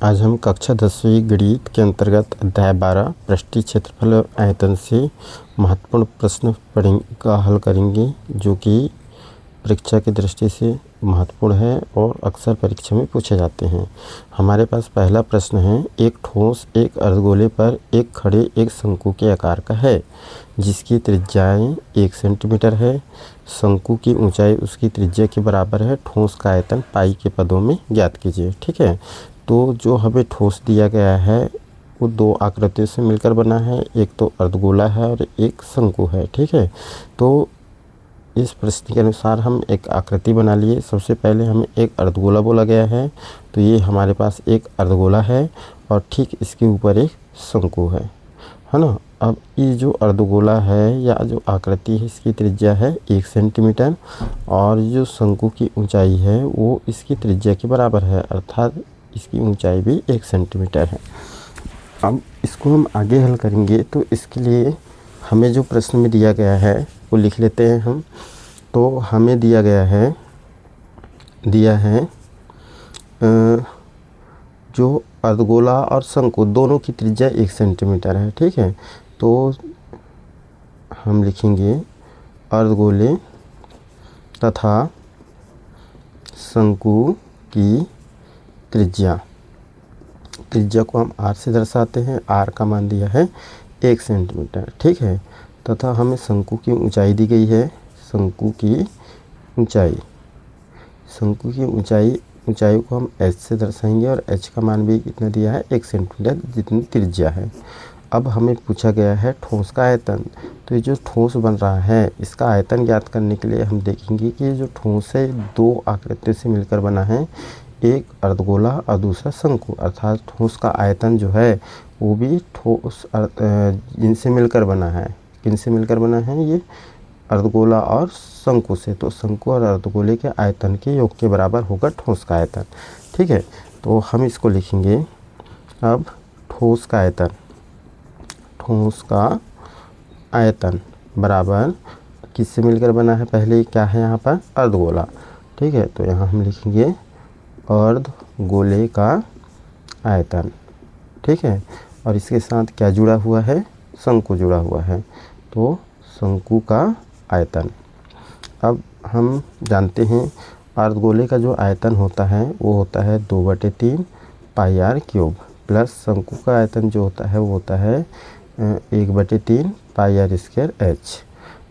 आज हम कक्षा 10वीं गणित के अंतर्गत अध्याय 12 पृष्ठीय क्षेत्रफल और आयतन से महत्वपूर्ण प्रश्न का हल करेंगे, जो कि परीक्षा की दृष्टि से महत्वपूर्ण है और अक्सर परीक्षा में पूछे जाते हैं। हमारे पास पहला प्रश्न है, एक ठोस एक अर्धगोले पर एक खड़े एक शंकु के आकार का है, जिसकी त्रिज्याएं 1 सेंटीमीटर है। शंकु की ऊंचाई उसकी त्रिज्या के बराबर है। ठोस का आयतन पाई के पदों में ज्ञात कीजिए। ठीक है, तो जो हमें ठोस दिया गया है वो दो आकृतियों से मिलकर बना है, एक तो अर्धगोला है और एक शंकु है। ठीक है, तो इस प्रश्न के अनुसार हम एक आकृति बना लिए। सबसे पहले हमें एक अर्धगोला बोला गया है, तो ये हमारे पास एक अर्धगोला है और ठीक इसके ऊपर एक शंकु है ना। अब ये जो अर्धगोला है या जो आकृति है, इसकी त्रिज्या है 1 सेंटीमीटर और जो शंकु की ऊंचाई है वो इसकी त्रिज्या के बराबर है, अर्थात इसकी ऊंचाई भी 1 सेंटीमीटर है। अब इसको हम आगे हल करेंगे, तो इसके लिए हमें जो प्रश्न में दिया गया है वो लिख लेते हैं हम। तो हमें दिया है जो अर्धगोला और शंकु दोनों की त्रिज्या 1 सेंटीमीटर है। ठीक है, तो हम लिखेंगे अर्धगोले तथा शंकु की त्रिज्या को हम r से दर्शाते हैं। r का मान दिया है 1 सेंटीमीटर। ठीक है, तथा हमें शंकु की ऊंचाई दी गई है। शंकु की ऊंचाई को हम h से दर्शाएंगे और h का मान भी कितना दिया है 1 सेंटीमीटर, जितनी त्रिज्या है। अब हमें पूछा गया है ठोस का आयतन। तो ये जो ठोस बन रहा है इसका आयतन ज्ञात करने के लिए हम देखेंगे कि जो ठोस है दो आकृतियों से मिलकर बना है, एक अर्धगोला और दूसरा शंकु, अर्थात ठोस का आयतन जो है वो भी ठोस जिनसे मिलकर बना है। किनसे मिलकर बना है? ये अर्धगोला और शंकु से। तो शंकु और अर्धगोले के आयतन के योग के बराबर होगा ठोस का आयतन। ठीक है, तो हम इसको लिखेंगे। अब ठोस का आयतन बराबर किससे मिलकर बना है? पहले क्या है यहाँ पर? अर्धगोला। ठीक है, तो यहाँ हम लिखेंगे अर्धगोले का आयतन। ठीक है, और इसके साथ क्या जुड़ा हुआ है? शंकु जुड़ा हुआ है, तो शंकु का आयतन। अब हम जानते हैं अर्धगोले का जो आयतन होता है वो होता है 2/3 पाई r क्यूब, प्लस शंकु का आयतन जो होता है वो होता है 1/3 पाई r स्क्वायर h।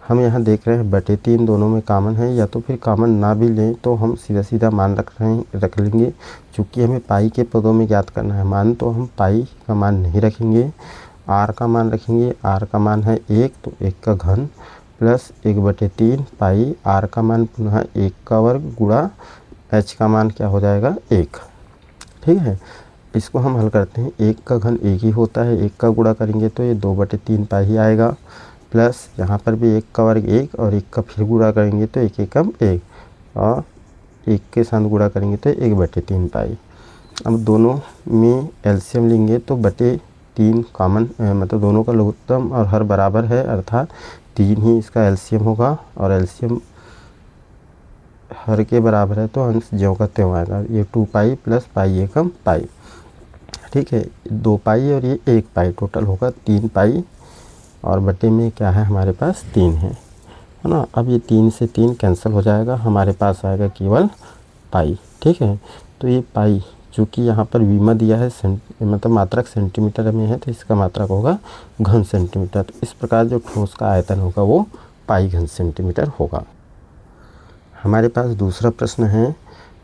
हम यहाँ देख रहे हैं 3 दोनों में कॉमन है, या तो फिर कॉमन ना भी लें तो हम सीधा मान रख लेंगे। चूँकि हमें पाई के पदों में ज्ञात करना है मान, तो हम पाई का मान नहीं रखेंगे, r का मान रखेंगे। r का मान है 1, तो 1 का घन प्लस 1/3 पाई, r का मान पुनः 1 का वर्ग गुणा h का मान क्या हो जाएगा? 1। ठीक है, इसको हम हल करते हैं। 1 का घन 1 ही होता है, 1 का गुणा करेंगे तो ये 2/3 पाई ही आएगा, प्लस यहाँ पर भी 1 का वर्ग 1 और 1 का फिर गुणा करेंगे तो 1 एकम 1 और 1 के साथ गुणा करेंगे तो 1/3 पाई। अब दोनों में एलसीएम लेंगे तो 3 कॉमन, मतलब दोनों का लघुत्तम और हर बराबर है, अर्थात 3 ही इसका एलसीएम होगा और एलसीएम हर के बराबर है तो अंश ज्यों का त्यों आएगा। ये 2 पाई प्लस पाई एकम पाई। ठीक है, 2 पाई और ये 1 पाई, टोटल होगा 3 पाई और बटे में क्या है हमारे पास? 3 है ना। अब ये 3 से 3 कैंसिल हो जाएगा, हमारे पास आएगा केवल पाई। ठीक है, तो ये पाई चूँकि यहाँ पर बीमा दिया है मतलब मात्रक सेंटीमीटर में है, तो इसका मात्रक होगा घन सेंटीमीटर। तो इस प्रकार जो ठोस का आयतन होगा वो पाई घन सेंटीमीटर होगा। हमारे पास दूसरा प्रश्न है,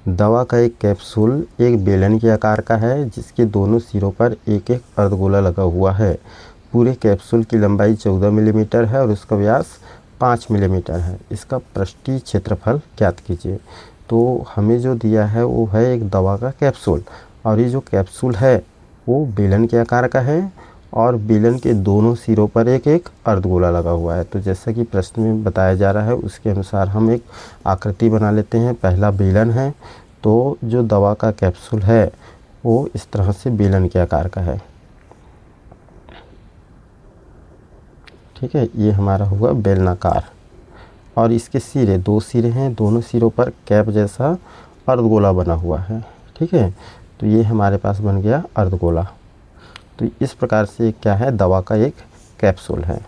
दवा का एक कैप्सूल एक बेलन के आकार का है, जिसके दोनों सिरों पर एक एक अर्धगोला लगा हुआ है। पूरे कैप्सूल की लंबाई 14 मिलीमीटर है और उसका व्यास 5 मिलीमीटर है। इसका पृष्ठीय क्षेत्रफल ज्ञात कीजिए। तो हमें जो दिया है वो है एक दवा का कैप्सूल, और ये जो कैप्सूल है वो बेलन के आकार का है और बेलन के दोनों सिरों पर एक एक अर्धगोला लगा हुआ है। तो जैसा कि प्रश्न में बताया जा रहा है उसके अनुसार हम एक आकृति बना लेते हैं। पहला बेलन है, तो जो दवा का कैप्सूल है वो इस तरह से बेलन के आकार का है। ठीक है, ये हमारा हुआ बेलनाकार और इसके सिरे 2 सिरे हैं, दोनों सिरों पर कैप जैसा अर्धगोला बना हुआ है। ठीक है, तो ये हमारे पास बन गया अर्धगोला। तो इस प्रकार से क्या है, दवा का एक कैप्सूल है।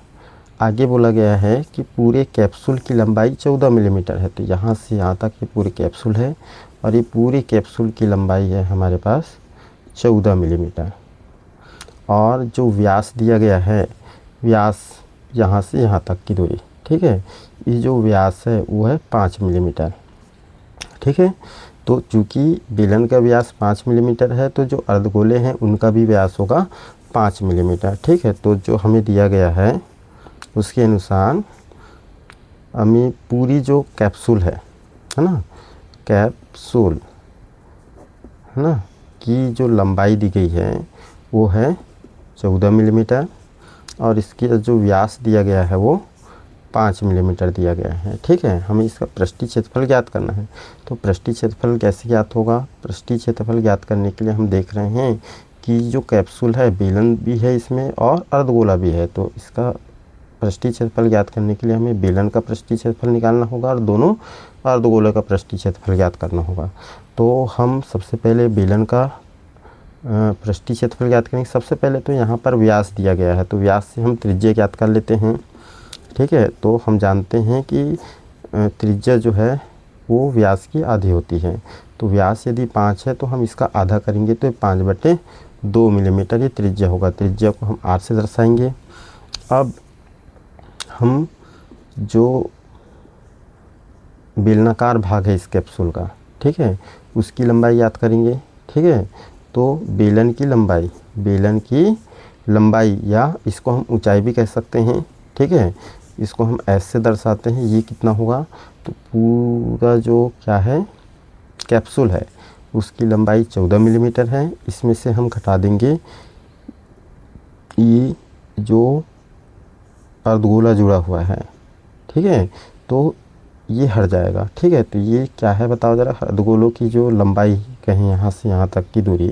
आगे बोला गया है कि पूरे कैप्सूल की लंबाई 14 मिलीमीटर है। तो यहाँ से यहाँ तक ये पूरी कैप्सूल है और ये पूरी कैप्सूल की लंबाई है हमारे पास 14 मिलीमीटर। और जो व्यास दिया गया है, व्यास यहाँ से यहाँ तक की दूरी, ठीक है, ये जो व्यास है वो है 5 मिलीमीटर, ठीक है। तो चूँकि बेलन का व्यास 5 मिलीमीटर है तो जो अर्धगोले हैं उनका भी व्यास होगा 5 मिलीमीटर, ठीक है। तो जो हमें दिया गया है उसके अनुसार हमें पूरी जो कैप्सूल है ना, कैप्सूल है ना, की जो लंबाई दी गई है वो है 14 मिलीमीटर और इसकी जो व्यास दिया गया है वो 5 मिलीमीटर दिया गया है, ठीक है। हमें इसका पृष्ठीय क्षेत्रफल ज्ञात करना है। तो पृष्ठीय क्षेत्रफल कैसे ज्ञात होगा? पृष्ठीय क्षेत्रफल ज्ञात करने के लिए हम देख रहे हैं कि जो कैप्सूल है बेलन भी है इसमें और अर्धगोला भी है। तो इसका पृष्ठीय क्षेत्रफल ज्ञात करने के लिए हमें बेलन का पृष्ठीय क्षेत्रफल निकालना होगा और दोनों अर्धगोले का पृष्ठीय क्षेत्रफल ज्ञात करना होगा। तो हम सबसे पहले बेलन का पृष्ठीय क्षेत्रफल ज्ञात करेंगे। सबसे पहले तो यहाँ पर व्यास दिया गया है तो व्यास से हम त्रिज्या ज्ञात कर लेते हैं, ठीक है। तो हम जानते हैं कि त्रिज्या जो है वो व्यास की आधी होती है। तो व्यास यदि 5 है तो हम इसका आधा करेंगे तो 5/2 मिलीमीटर ये त्रिज्या होगा। त्रिज्या को हम r से दर्शाएंगे। अब हम जो बेलनाकार भाग है इस कैप्सूल का, ठीक है, उसकी लंबाई याद करेंगे, ठीक है। तो बेलन की लंबाई या इसको हम ऊंचाई भी कह सकते हैं, ठीक है। इसको हम s से दर्शाते हैं। ये कितना होगा? तो पूरा जो क्या है कैप्सूल है उसकी लंबाई 14 मिलीमीटर है। इसमें से हम घटा देंगे ये जो अर्धगोला जुड़ा हुआ है, ठीक है, तो ये हट जाएगा, ठीक है। तो ये क्या है बताओ ज़रा? अर्धगोलों की जो लंबाई कहें यहाँ से यहाँ तक की दूरी,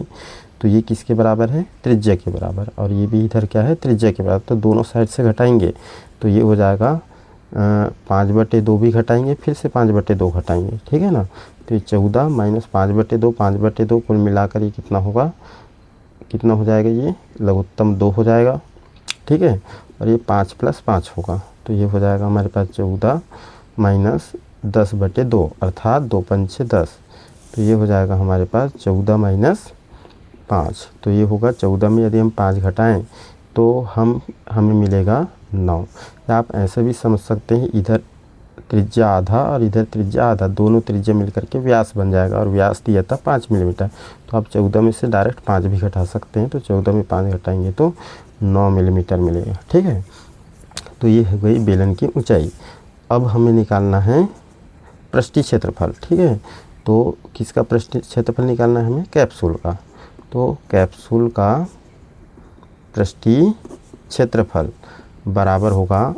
तो ये किसके बराबर है? त्रिज्या के बराबर। और ये भी इधर क्या है? त्रिज्या के बराबर। तो दोनों साइड से घटाएंगे तो ये हो जाएगा 5/2 भी घटाएंगे, फिर से 5/2 घटाएंगे, ठीक है ना। तो ये 14 माइनस 5/2, 5/2 कुल मिलाकर ये कितना होगा? कितना हो जाएगा? ये लघुत्तम 2 हो जाएगा, ठीक है। और ये 5 + 5 होगा तो ये हो जाएगा हमारे पास 14 माइनस 10/2 अर्थात 2 पंचे 10। तो ये हो जाएगा हमारे पास 14 माइनस 5। तो ये होगा 14 में यदि हम 5 घटाएं तो हमें मिलेगा 9। या आप ऐसे भी समझ सकते हैं, इधर त्रिज्या आधा और इधर त्रिज्या आधा, दोनों त्रिज्या मिलकर के व्यास बन जाएगा और व्यास दिया था 5 मिलीमीटर। तो आप 14 में से डायरेक्ट 5 भी घटा सकते हैं। तो 14 में 5 घटाएंगे तो 9 मिलीमीटर मिलेगा, ठीक है। तो ये हो गई बेलन की ऊंचाई। अब हमें निकालना है पृष्ठीय क्षेत्रफल, ठीक है। तो किसका पृष्ठीय क्षेत्रफल निकालना है हमें? कैप्सूल का। तो कैप्सूल का पृष्ठीय क्षेत्रफल बराबर होगा,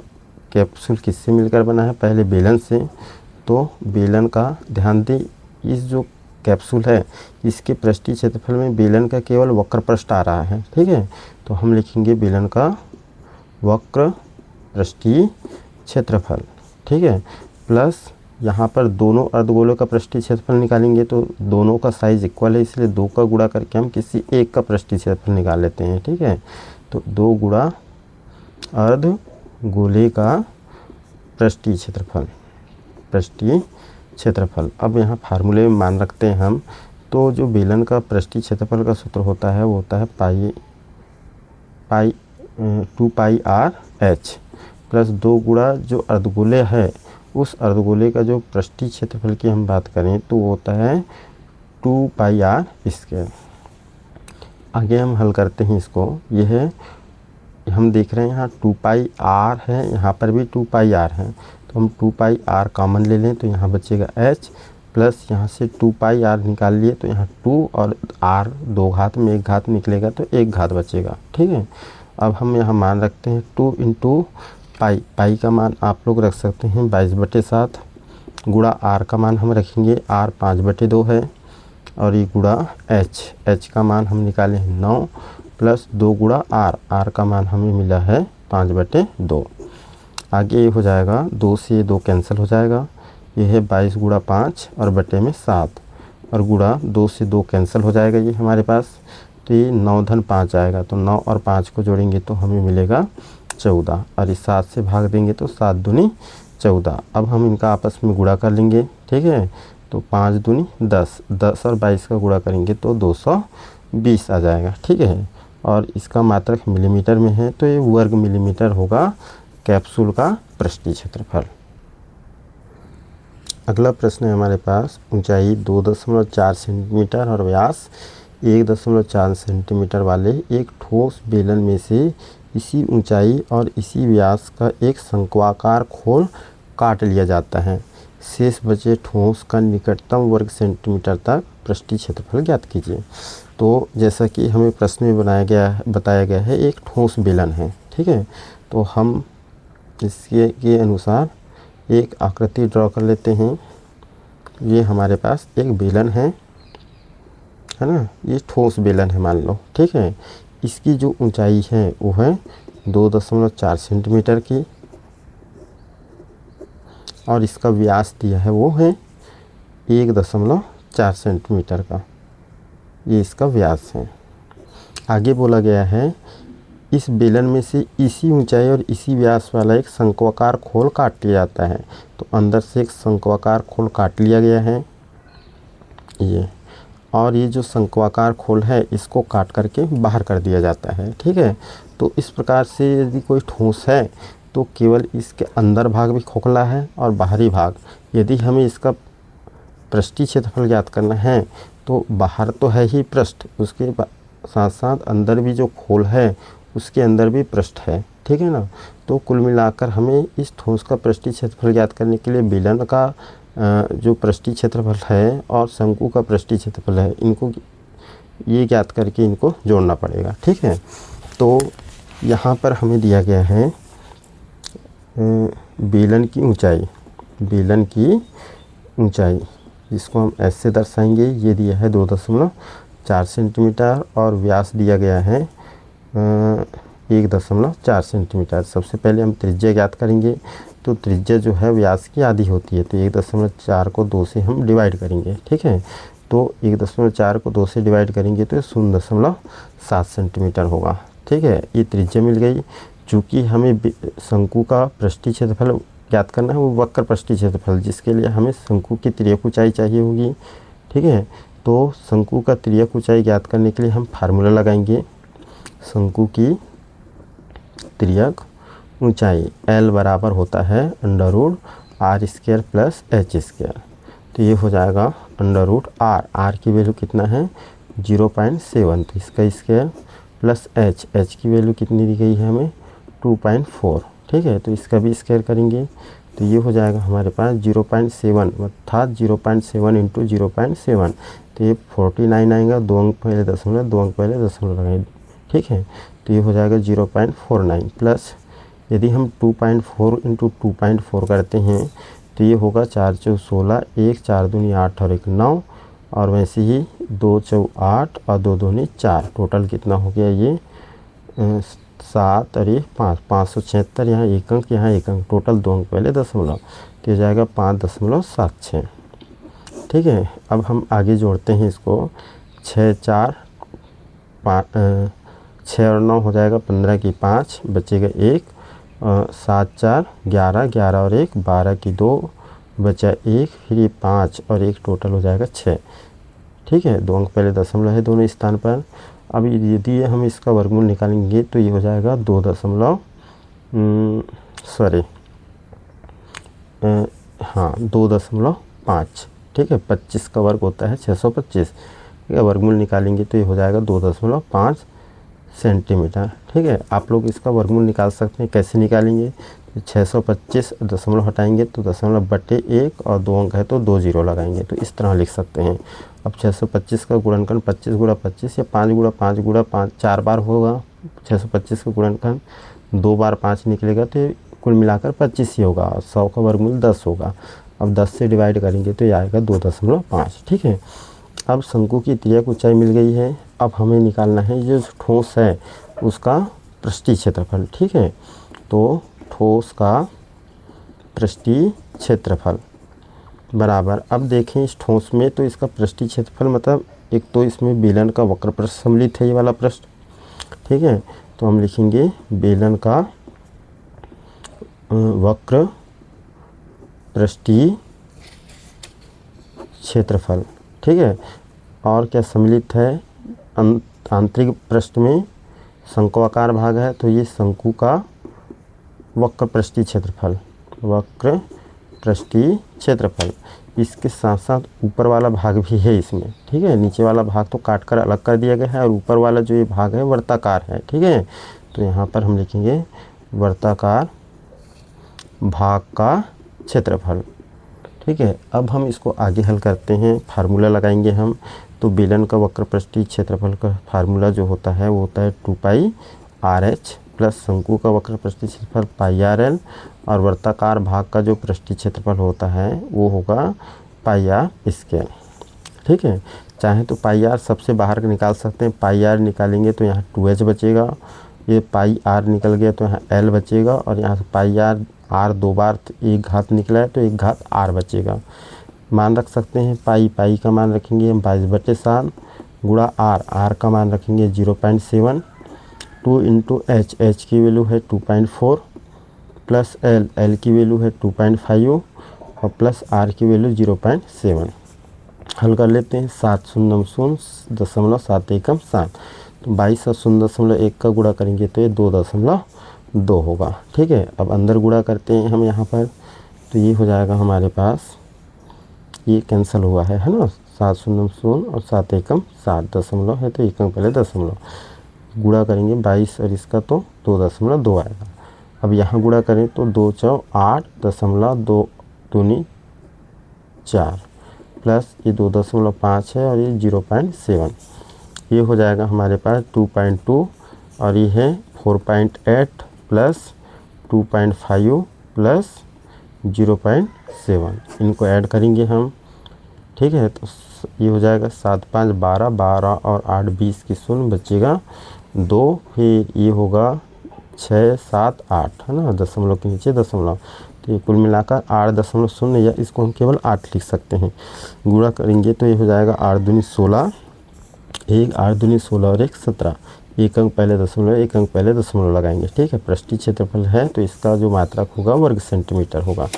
कैप्सूल किससे मिलकर बना है? पहले बेलन से। तो बेलन का ध्यान दें, इस जो कैप्सूल है इसके पृष्ठीय क्षेत्रफल में बेलन का केवल वक्र पृष्ठ आ रहा है, ठीक है। तो हम लिखेंगे बेलन का वक्र पृष्ठीय क्षेत्रफल, ठीक है, प्लस यहाँ पर दोनों अर्धगोलों का पृष्ठीय क्षेत्रफल निकालेंगे। तो दोनों का साइज़ इक्वल है इसलिए 2 का गुणा करके हम किसी एक का पृष्ठीय क्षेत्रफल निकाल लेते हैं, ठीक है। तो 2 गुणा अर्धगोले का पृष्ठीय क्षेत्रफल। अब यहाँ फार्मूले में मान रखते हैं हम। तो जो बेलन का पृष्ठीय क्षेत्रफल का सूत्र होता है वो होता है 2πr/h प्लस 2 गुणा जो अर्धगोले है उस अर्धगोले का जो पृष्ठीय क्षेत्रफल की हम बात करें तो वो होता है 2πr²। आगे हम हल करते हैं इसको। यह है, हम देख रहे हैं यहाँ 2πr है, यहाँ पर भी 2πr है। तो हम 2πr कॉमन ले लें तो यहाँ बचेगा h प्लस यहाँ से 2πr निकाल लिए तो यहाँ 2 और r 2 घात में 1 घात निकलेगा तो 1 घात बचेगा, ठीक है। अब हम यहाँ मान रखते हैं 2 × पाई का मान आप लोग रख सकते हैं 22/7 गुणा r का मान हम रखेंगे r 5/2 है और ये गुणा h का मान हम निकाले हैं 9 प्लस 2 गुणा r का मान हमें मिला है 5/2। आगे ये हो जाएगा 2 से 2 कैंसिल हो जाएगा। ये है 22 गुणा 5 और बटे में 7 और गुणा 2 से 2 कैंसिल हो जाएगा ये हमारे पास, तो ये 9 धन 5 आएगा, तो 9 और 5 को जोड़ेंगे तो हमें मिलेगा 14, और इस 7 से भाग देंगे तो 7 दूनी 14। अब हम इनका आपस में गुणा कर लेंगे, ठीक है, तो 5 दूनी 10, 10 और 22 का गुणा करेंगे तो 220 आ जाएगा, ठीक है। और इसका मात्रक मिलीमीटर में है, तो ये वर्ग मिलीमीटर होगा कैप्सूल का पृष्ठीय क्षेत्रफल। अगला प्रश्न है हमारे पास, ऊंचाई 2.4 सेंटीमीटर और व्यास 1.4 सेंटीमीटर वाले एक ठोस बेलन में से इसी ऊंचाई और इसी व्यास का एक शंक्वाकार खोल काट लिया जाता है। शेष बचे ठोस का निकटतम वर्ग सेंटीमीटर तक पृष्ठीय क्षेत्रफल ज्ञात कीजिए। तो जैसा कि हमें प्रश्न में बताया गया है, एक ठोस बेलन है, ठीक है, तो हम इसके के अनुसार एक आकृति ड्रॉ कर लेते हैं। ये हमारे पास एक बेलन है ना, ये ठोस बेलन है मान लो, ठीक है। इसकी जो ऊंचाई है वो है 2.4 सेंटीमीटर की, और इसका व्यास दिया है वो है 1.4 सेंटीमीटर का, ये इसका व्यास है। आगे बोला गया है, इस बेलन में से इसी ऊंचाई और इसी व्यास वाला एक शंक्वाकार खोल काट लिया जाता है। तो अंदर से एक शंक्वाकार खोल काट लिया गया है ये, और ये जो शंक्वाकार खोल है इसको काट करके बाहर कर दिया जाता है, ठीक है। तो इस प्रकार से यदि कोई ठोस है तो केवल इसके अंदर भाग भी खोखला है और बाहरी भाग, यदि हमें इसका पृष्ठीय क्षेत्रफल ज्ञात करना है तो बाहर तो है ही पृष्ठ, उसके साथ साथ अंदर भी जो खोल है उसके अंदर भी पृष्ठ है, ठीक है ना। तो कुल मिलाकर हमें इस ठोस का पृष्ठीय क्षेत्रफल ज्ञात करने के लिए बेलन का जो पृष्ठीय क्षेत्रफल है और शंकु का पृष्ठीय क्षेत्रफल है, इनको ये ज्ञात करके इनको जोड़ना पड़ेगा, ठीक है। तो यहाँ पर हमें दिया गया है बेलन की ऊंचाई, जिसको हम ऐसे दर्शाएंगे, ये दिया है 2.4 सेंटीमीटर और व्यास दिया गया है 1.4 सेंटीमीटर। सबसे पहले हम त्रिज्या ज्ञात करेंगे, तो त्रिज्या जो है व्यास की आधी होती है, तो 1.4 को 2 से हम डिवाइड करेंगे, ठीक है। तो 1.4 को 2 से डिवाइड करेंगे तो 0.7 सेंटीमीटर होगा, ठीक है। ये त्रिज्या मिल गई। चूँकि हमें शंकु का पृष्ठीय क्षेत्रफल ज्ञात करना है, वो वक्र पृष्ठीय क्षेत्रफल, जिसके लिए हमें शंकु की तिर्यक ऊंचाई चाहिए होगी, ठीक है। तो शंकु का तिर्यक ऊंचाई ज्ञात करने के लिए हम फार्मूला लगाएंगे। शंकु की तिर्यक ऊंचाई L बराबर होता है √r² प्लस h², तो ये हो जाएगा √r की वैल्यू कितना है 0.7, तो इसका स्क्वायर प्लस h की वैल्यू कितनी दी गई है हमें 2.4, ठीक है। तो इसका भी स्क्वायर करेंगे तो ये हो जाएगा हमारे पास 0.7 अर्थात 0.7 इंटू 0.7, तो ये 49 आएगा, 2 अंक पहले दशमलव, 2 अंक पहले दशमलव लगाएंगे, ठीक है। तो ये हो जाएगा 0.49 प्लस यदि हम 2.4 इंटू 2.4 करते हैं तो ये होगा 4 चौ 16, 1 4 दूनी 8 और 1 9, और वैसे ही 2 चौ 8 और 2 दूनी 4, टोटल कितना हो गया ये 7 और ये 5, 576, यहाँ 1 अंक, यहाँ 1 अंक, टोटल 2 अंक पहले दशमलव, तो ये जाएगा 5.76, ठीक है। अब हम आगे जोड़ते हैं इसको, 6 4 5 6 और 9 हो जाएगा 15 की 5, बचेगा 1, 7 4 11, 11 और 1 12 की 2, बचा 1, फिर ये 5 और 1, टोटल हो जाएगा 6, ठीक है। 2 अंक पहले दशमलव है दोनों स्थान पर। अब यदि हम इसका वर्गमूल निकालेंगे तो ये हो जाएगा 2.5, ठीक है। 25 का वर्ग होता है 625, ठीक है। वर्गमूल निकालेंगे तो ये हो जाएगा 2.5 सेंटीमीटर, ठीक है। आप लोग इसका वर्गमूल निकाल सकते हैं, कैसे निकालेंगे, 625 दशमलव हटाएंगे तो दशमलव बटे 1 और 2 अंक है तो 2 जीरो लगाएंगे, तो इस तरह लिख सकते हैं। अब 625 का गुणनखंड 25 गुणा 25 या 5 गुणा 5 गुणा 5 4 बार होगा, 625 का गुणनखंड 2 बार 5 निकलेगा तो कुल मिलाकर 25 ही होगा, 100 का वर्गमूल 10 होगा। अब 10 से डिवाइड करेंगे तो ये आएगा 2.5, ठीक है। अब शंकु की तिर्यक ऊंचाई मिल गई है। अब हमें निकालना है जो ठोस है उसका पृष्ठीय क्षेत्रफल, ठीक है। तो ठोस का पृष्ठीय क्षेत्रफल बराबर। अब देखें इस ठोस में तो इसका पृष्ठीय क्षेत्रफल मतलब एक तो इसमें बेलन का वक्र पृष्ठ सम्मिलित है, ये वाला पृष्ठ, ठीक है। तो हम लिखेंगे बेलन का वक्र पृष्ठीय क्षेत्रफल, ठीक है। और क्या सम्मिलित है, आंतरिक पृष्ठ में शंक्वाकार भाग है तो ये शंकु का वक्र पृष्ठीय क्षेत्रफल, वक्र पृष्ठीय क्षेत्रफल। इसके साथ साथ ऊपर वाला भाग भी है इसमें, ठीक है। नीचे वाला भाग तो काट कर अलग कर दिया गया है और ऊपर वाला जो ये भाग है वर्ताकार है, ठीक है। तो यहाँ पर हम लिखेंगे वर्ताकार भाग का क्षेत्रफल, ठीक है। अब हम इसको आगे हल करते हैं, फार्मूला लगाएंगे हम। तो बेलन का वक्र पृष्ठीय क्षेत्रफल का फार्मूला जो होता है वो होता है 2πr/h प्लस शंकु का वक्र पृष्ठीय क्षेत्रफल πr/l और वर्ताकार भाग का जो पृष्ठीय क्षेत्रफल होता है वो होगा πr², ठीक है। चाहे तो πr सबसे बाहर निकाल सकते हैं, πr निकालेंगे तो यहाँ 2h बचेगा, ये πr निकल गया तो यहाँ l बचेगा और यहाँ से πr r दो बार एक घात निकला है तो एक घात r बचेगा। मान रख सकते हैं, पाई का मान रखेंगे हम 22/7 गुणा r का मान रखेंगे 0.7, 2 इंटू h की वैल्यू है 2.4 प्लस l की वैल्यू है 2.5 और प्लस r की वैल्यू 0.7। हल कर लेते हैं, 700.717 तो 22 और 0.1 का गुणा करेंगे तो ये 2.2 होगा, ठीक है। अब अंदर गुणा करते हैं हम यहाँ पर तो ये हो जाएगा हमारे पास, ये कैंसिल हुआ है ना, 700 और 7 एकम 7 दशमलव है तो एकम पहले दशमलव, गुणा करेंगे 22 और इसका तो 2.2 आएगा। अब यहाँ गुणा करें तो 2 चौ 8.2 दूनी 4 प्लस ये 2.5 है और ये 0.7, ये हो जाएगा हमारे पास 2.2 और ये है 4.8 प्लस 2.5 प्लस 0.7, इनको ऐड करेंगे हम, ठीक है। तो ये हो जाएगा 7 5 12 12 और 8 20 की शून्य बचेगा 2, फिर ये होगा 6 7 8 है ना, दशमलव के नीचे दशमलव, तो ये कुल मिलाकर 8.0 या इसको हम केवल 8 लिख सकते हैं। गुणा करेंगे तो ये हो जाएगा 8 दूनी 16, 8 दूनी 16 और 1 17, एक अंक पहले दशमलव, एक अंक पहले दशमलव लगाएंगे, ठीक है। पृष्ठीय क्षेत्रफल है तो इसका जो मात्रक होगा वर्ग सेंटीमीटर होगा,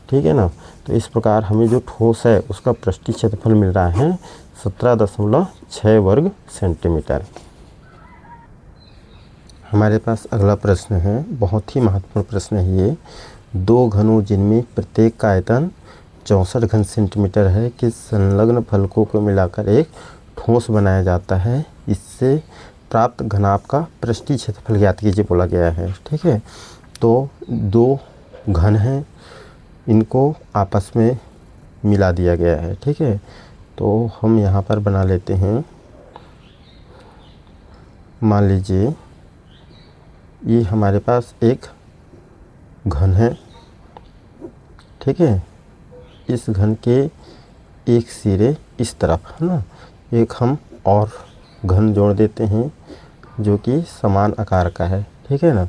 ठीक है ना। तो इस प्रकार हमें जो ठोस है उसका पृष्ठीय क्षेत्रफल मिल रहा है 17.6 वर्ग सेंटीमीटर। हमारे पास अगला प्रश्न है, बहुत ही महत्वपूर्ण प्रश्न है ये। 2 घनों जिनमें प्रत्येक का आयतन 64 घन सेंटीमीटर है कि संलग्न फलकों को मिलाकर एक ठोस बनाया जाता है, इससे प्राप्त घनाभ का पृष्ठीय क्षेत्रफल ज्ञात कीजिए बोला गया है, ठीक है। तो 2 घन हैं, इनको आपस में मिला दिया गया है, ठीक है। तो हम यहाँ पर बना लेते हैं, मान लीजिए ये हमारे पास एक घन है, ठीक है। इस घन के एक सिरे इस तरफ है ना, एक हम और घन जोड़ देते हैं जो कि समान आकार का है, ठीक है ना।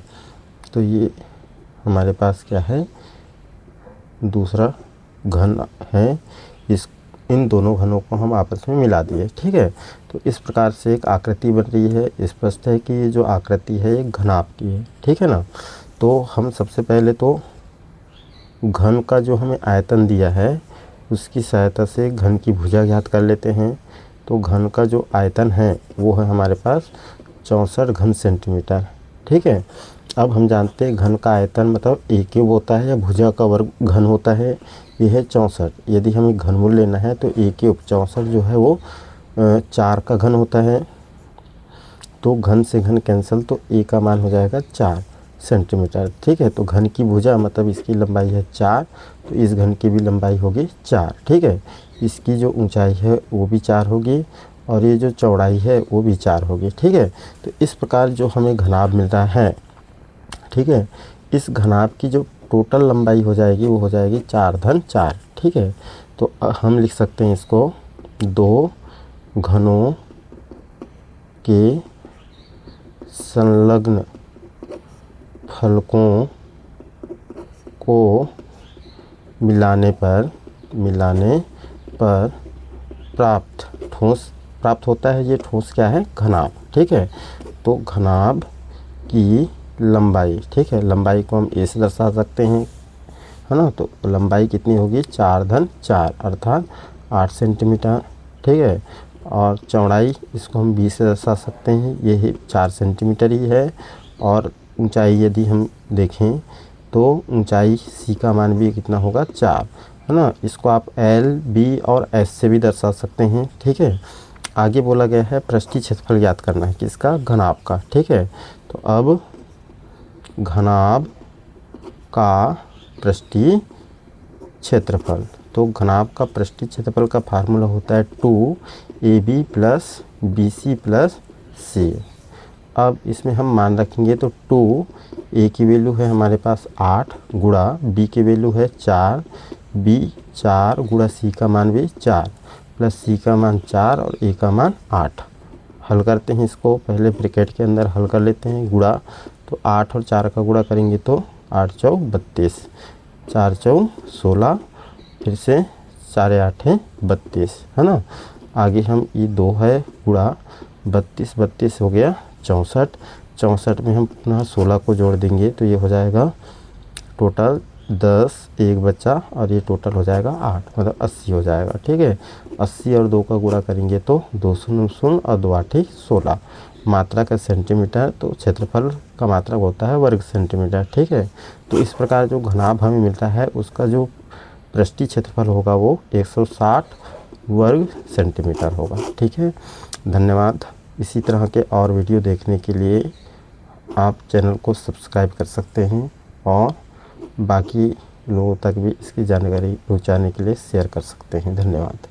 तो ये हमारे पास क्या है, दूसरा घन है, इन दोनों घनों को हम आपस में मिला दिए, ठीक है। तो इस प्रकार से एक आकृति बन रही है। स्पष्ट है कि ये जो आकृति है एक घनाभ की है, ठीक है ना। तो हम सबसे पहले तो घन का जो हमें आयतन दिया है उसकी सहायता से घन की भुजा ज्ञात कर लेते हैं। तो घन का जो आयतन है वो है हमारे पास 64 घन सेंटीमीटर, ठीक है। अब हम जानते हैं घन का आयतन मतलब एक क्यूब होता है या भुजा का वर्ग घन होता है, ये है 64। यदि हमें घनमूल लेना है तो एक क्यूब 64 जो है वो 4 का घन होता है, तो घन से घन कैंसिल, तो ए का मान हो जाएगा 4 सेंटीमीटर, ठीक है। तो घन की भुजा मतलब इसकी लंबाई है 4, तो इस घन की भी लंबाई होगी 4, ठीक है। इसकी जो ऊंचाई है वो भी 4 होगी और ये जो चौड़ाई है वो भी 4 होगी, ठीक है। तो इस प्रकार जो हमें घनाभ मिल रहा है, ठीक है, इस घनाभ की जो टोटल लंबाई हो जाएगी वो हो जाएगी 4 - 4, ठीक है। तो हम लिख सकते हैं इसको 2 घनों के संलग्न फलकों को मिलाने पर मिलाने पर प्राप्त ठोस प्राप्त होता है। ये ठोस क्या है? घनाभ। ठीक है, तो घनाभ की लंबाई, ठीक है, लंबाई को हम ए से दर्शा सकते हैं, है ना। तो लंबाई कितनी होगी? 4-4 अर्थात 8 सेंटीमीटर। ठीक है, और चौड़ाई इसको हम बी से दर्शा सकते हैं, ये 4 सेंटीमीटर ही है। और ऊंचाई यदि हम देखें तो ऊंचाई सी का मान भी कितना होगा? 4, है ना। इसको आप एल, बी और एस से भी दर्शा सकते हैं। ठीक है, आगे बोला गया है पृष्ठीय क्षेत्रफल ज्ञात करना है, किसका? घनाभ का। ठीक है, तो अब घनाभ का पृष्ठीय क्षेत्रफल, तो घनाभ का पृष्ठीय क्षेत्रफल का फार्मूला होता है 2ab + bc + c। अब इसमें हम मान रखेंगे तो 2 a की वैल्यू है हमारे पास 8 गुणा b की वैल्यू है 4, b 4 गुणा c का मान भी 4 प्लस c का मान 4 और a का मान 8। हल करते हैं इसको, पहले ब्रैकेट के अंदर हल कर लेते हैं गुणा, तो 8 और 4 का गुणा करेंगे तो 8 × 4 = 32, 4 × 4 = 16, फिर से 4 × 8 = 32, है ना। आगे हम ये 2 है गुणा 32, 32 हो गया 64, 64 में हम पुनः 16 को जोड़ देंगे तो ये हो जाएगा टोटल 10, 1 बचा और ये टोटल हो जाएगा 8, मतलब 80 हो जाएगा। ठीक है, 80 और 2 का गुणा करेंगे तो 2 शून्य शून्य और 2 8 16। मात्रा का सेंटीमीटर, तो क्षेत्रफल का मात्रक होता है वर्ग सेंटीमीटर। ठीक है, तो इस प्रकार जो घनाभ हमें मिलता है उसका जो पृष्ठीय क्षेत्रफल होगा वो 160 वर्ग सेंटीमीटर होगा। ठीक है, धन्यवाद। इसी तरह के और वीडियो देखने के लिए आप चैनल को सब्सक्राइब कर सकते हैं और बाकी लोगों तक भी इसकी जानकारी पहुंचाने के लिए शेयर कर सकते हैं। धन्यवाद।